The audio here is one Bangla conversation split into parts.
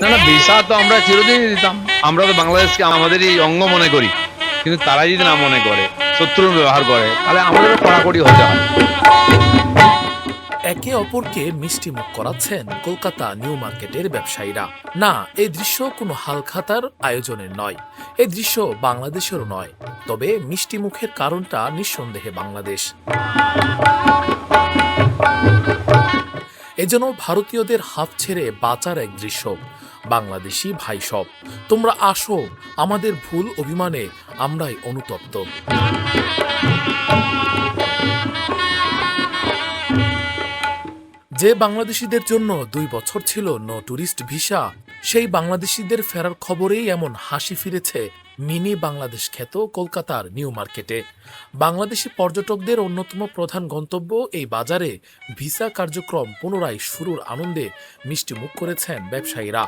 না না, ভিসা তো আমরা চিরদিনই দিতাম। আমরা তো বাংলাদেশকে আমাদেরই অঙ্গ মনে করি, কিন্তু তারা যদি না মনে করে, শত্রুর ব্যবহার করে, তাহলে আমাদেরও কড়াকড়ি হতে হয়। একে অপরকে মিষ্টি মুখ করাচ্ছেন কলকাতা নিউ মার্কেটের ব্যবসায়ীরা। না, এই দৃশ্য কোনো হালখাতার আয়োজনের নয়, এই দৃশ্য বাংলাদেশেরও নয়। তবে মিষ্টি মুখের কারণটা নিঃসন্দেহে বাংলাদেশ। এজন্য ভারতীয়দের হাফ ছেড়ে বাঁচার এক দৃশ্য। বাংলাদেশি ভাই সব, তোমরা আসো, আমাদের ভুল অভিমানে আমরাই অনুতপ্ত। যে বাংলাদেশিদের জন্য 2 বছর ছিল নো ট্যুরিস্ট ভিসা, সেই বাংলাদেশিদের ফেরার খবরেই এমন হাসি ফিরেছে মিনি বাংলাদেশ খ্যাত কলকাতার নিউ মার্কেটে। বাংলাদেশি পর্যটকদের অন্যতম প্রধান গন্তব্য এই বাজারে ভিসা কার্যক্রম পুনরায় শুরুর আনন্দে মিষ্টি মুখ করেছেন ব্যবসায়ীরা।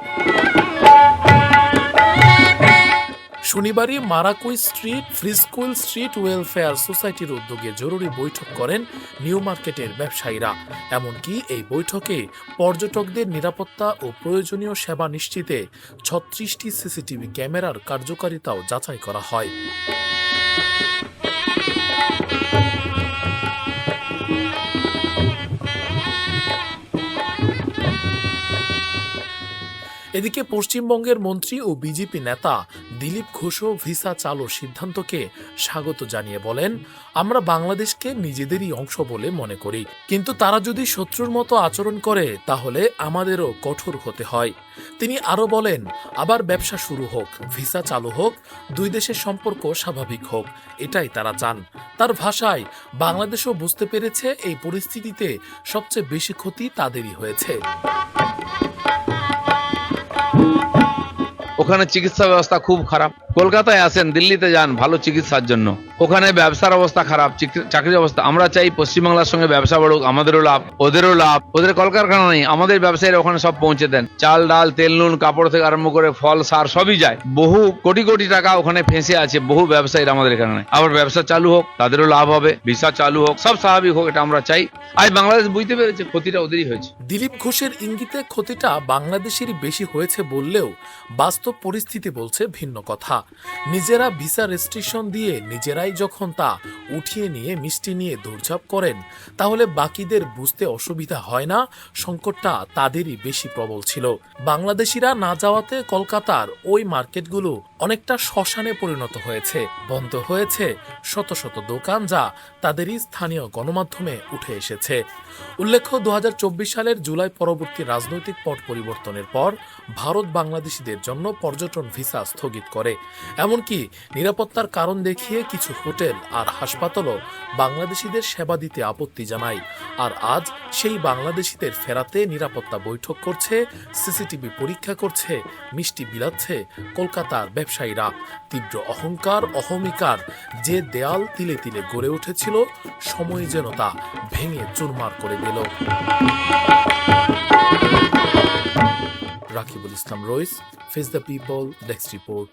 শনিবারই মারাকুই স্ট্রিট ফ্রিস্কুল স্ট্রিট ওয়েলফেয়ার সোসাইটির উদ্যোগে জরুরি বৈঠক করেন নিউ মার্কেটের ব্যবসায়ীরা। এমনকি এই বৈঠকে পর্যটকদের নিরাপত্তা ও প্রয়োজনীয় সেবা নিশ্চিতে 36টি সিসিটিভি ক্যামেরার কার্যকারিতাও যাচাই করা হয়। এদিকে পশ্চিমবঙ্গের মন্ত্রী ও বিজেপি নেতা দিলীপ ঘোষও ভিসা চালুর সিদ্ধান্তকে স্বাগত জানিয়ে বলেন, আমরা বাংলাদেশকে নিজেদেরই অংশ বলে মনে করি, কিন্তু তারা যদি শত্রুর মতো আচরণ করে তাহলে আমাদেরও কঠোর হতে হয়। তিনি আরও বলেন, আবার ব্যবসা শুরু হোক, ভিসা চালু হোক, দুই দেশের সম্পর্ক স্বাভাবিক হোক, এটাই তারা চান। তার ভাষায়, বাংলাদেশও বুঝতে পেরেছে এই পরিস্থিতিতে সবচেয়ে বেশি ক্ষতি তাদেরই হয়েছে। ওখানে চিকিৎসা ব্যবস্থা খুব খারাপ। কলকাতায় আসেন, দিল্লিতে যান ভালো চিকিৎসার জন্য, ওখানে ব্যবসার অবস্থা খারাপ, চাকরির অবস্থা। আমরা চাই পশ্চিমবাংলার সঙ্গে ব্যবসা বাড়ুক, আমাদেরও লাভ, ওদেরও লাভ। ওদের কলকারখানা নেই, আমাদের ব্যবসায়ীরা ওখানে সব পৌঁছে দেন। চাল ডাল তেল নুন কাপড় থেকে আরম্ভ করে ফল সার সবই যায়। বহু কোটি কোটি টাকা ওখানে ফেঁসে আছে, বহু ব্যবসায়ীরা আমাদের এখানে নেই। আবার ব্যবসা চালু হোক, তাদেরও লাভ হবে, ভিসা চালু হোক, সব স্বাভাবিক হোক, এটা আমরা চাই। আজ বাংলাদেশ বুঝতে পেরেছে ক্ষতিটা ওদেরই হয়েছে। দিলীপ ঘোষের ইঙ্গিতে ক্ষতিটা বাংলাদেশেরই বেশি হয়েছে বললেও বাস্তব পরিস্থিতি বলছে ভিন্ন কথা। নিজেরা ভিসা রেস্ট্রিকশন দিয়ে নিজেরাই যখন তা উঠিয়ে নিয়ে মিষ্টি নিয়ে দৌড়ঝাঁপ করেন, তাহলে বাকিদের বুঝতে অসুবিধা হয় না সংকটটা তাদেরই বেশি প্রবল ছিল। বাংলাদেশিরা না যাওয়াতে কলকাতার ওই মার্কেটগুলো অনেকটা শ্মশানে পরিণত হয়েছে, বন্ধ হয়েছে শত শত দোকান, যা তাদেরই স্থানীয় গণমাধ্যমে উঠে এসেছে। উল্লেখ্য, 2024 সালের জুলাই পরবর্তী রাজনৈতিক পট পরিবর্তনের পর ভারত বাংলাদেশিদের জন্য পর্যটন ভিসা স্থগিত করে। এমনকি নিরাপত্তার কারণ দেখিয়ে কিছু হোটেল আর হাসপাতালও বাংলাদেশিদের সেবা দিতে আপত্তি জানায়। আর আজ সেই বাংলাদেশিদের ফেরাতে নিরাপত্তা বৈঠক করছে, সিসিটিভি পরীক্ষা করছে, মিষ্টি বিলাচ্ছে কলকাতার ব্যবসায়ীরা। তীব্র অহংকার অহমিকার যে দেয়াল তিলে তিলে গড়ে উঠেছিল, সময় যেন তা ভেঙে চুরমার করে দিল। Rakibul Islam Rais, face the people, desk report.